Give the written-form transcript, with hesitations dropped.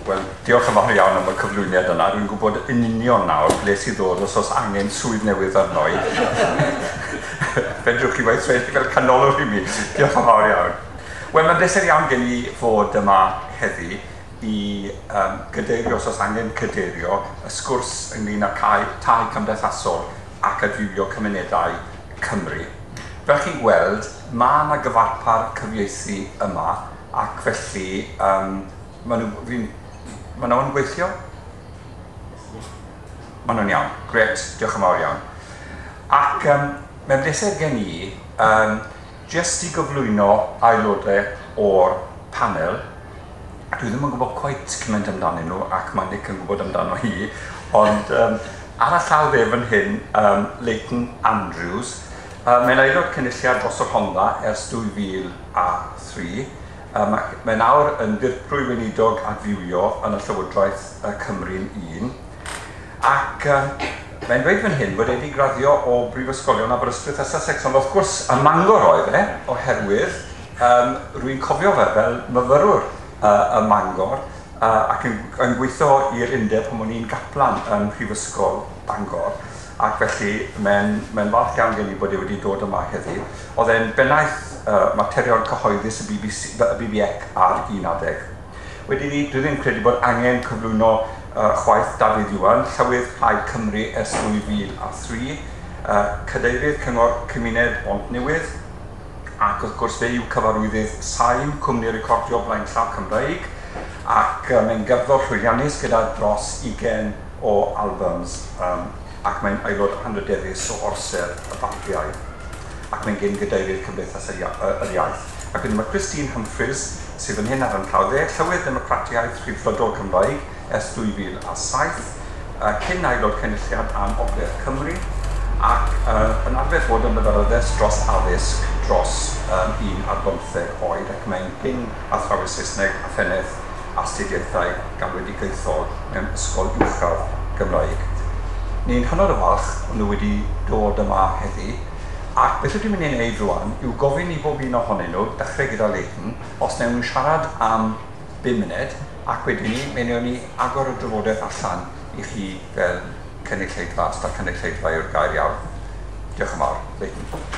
Wel, diolch yn fawr iawn am y cyflwyniad yna. Dwi'n gwybod yn union nawr ble sydd ddod os oes angen swydd newydd arno i. Fedrwch chi weithredu fel canolor i mi. Diolch yn fawr iawn. Wel, mae'n bleser iawn gen i fod yma heddi i gadeirio os oes angen cadeirio y sgwrs ynglyn â tai Cymdeithasol ac Adfywio Cymunedau Cymru. Fel chi'n gweld, mae yna gyfarpar cyfieithu yma ac felly maen nhw'n gweithio? Maen nhw'n iawn. Gret, diolch yn fawr iawn. Ac mae'n bleser gen i jyst i gyflwyno aelodau o'r panel. Dwi ddim yn gwybod cweit cymaint amdanyn nhw ac mae Nick yn gwybod amdano hi, ond ar y llaw fe fan hyn, Leighton Andrews, mae'n aelod cynulliad dros yr Honda ers 2003. Mae nawr yn dirprwy weinidog Adfywio yn y Llywodraeth Cymru'n 1. Ac mae'n dweud fan hyn bod wedi graddio o Brifysgolion Aberystwyth a Sussex, ond wrth gwrs y Mangor oedd oherwydd rwy'n cofio fe fel myfyrwr y Mangor ac yn gweithio i'r undeb pan o'n i'n gaplan yn Prifysgol Bangor. Ac felly mae'n falch iawn gen i bod e wedi dod yma heddi. Oedd e'n bennaeth materion cyhoeddus y BBEC ar 11. Wedi ni, dwi ddim credu bod angen cyflwyno chwaith Dafydd Iwan, Llywydd Plaid Cymru ers 2003, Cadeirir Cyngor Cymuned Bont Newydd, ac wrth gwrs fe yw cyfarwyddyd sain cwmni recordio blaen llaw Cymraeg, ac mae'n gyfrol llwyddiannus gyda dros 20 o albums, ac mae'n aelod anrydeddus o orsedd y Bapiau, ac mae'n gen Cadeirir Cymdeithasol yr Iaith. Ac wedyn mae Christine Humphreys, sydd yn hyn ar yn llawddau, Llywydd Democratiaeth Rhyddfrydol Cymraeg ers 2007, cyn aelod cynulliad am Ogledd Cymru, ac yn arfer fod yn myfyryddus dros addysg dros 1 ar 15 oed, ac mae'n hyn athrawes Saesneg a Ffenedd astudiaethau galwedigaethol mewn ysgol uwchradd Gymraeg. Ni'n hynod y falch o'n nhw wedi dod yma heddi, ac beth ydym yn ei wneud rwan yw gofyn i bob un ohonyn nhw, dechrau gyda Leighton, os newn nhw'n siarad am 5 munud, ac wedyn ni, mewn ni agor y drafodaeth allan i chi fel cynulleidfa, sta cynulleidfa yw'r gair iawn. Diolch yn fawr, Leighton.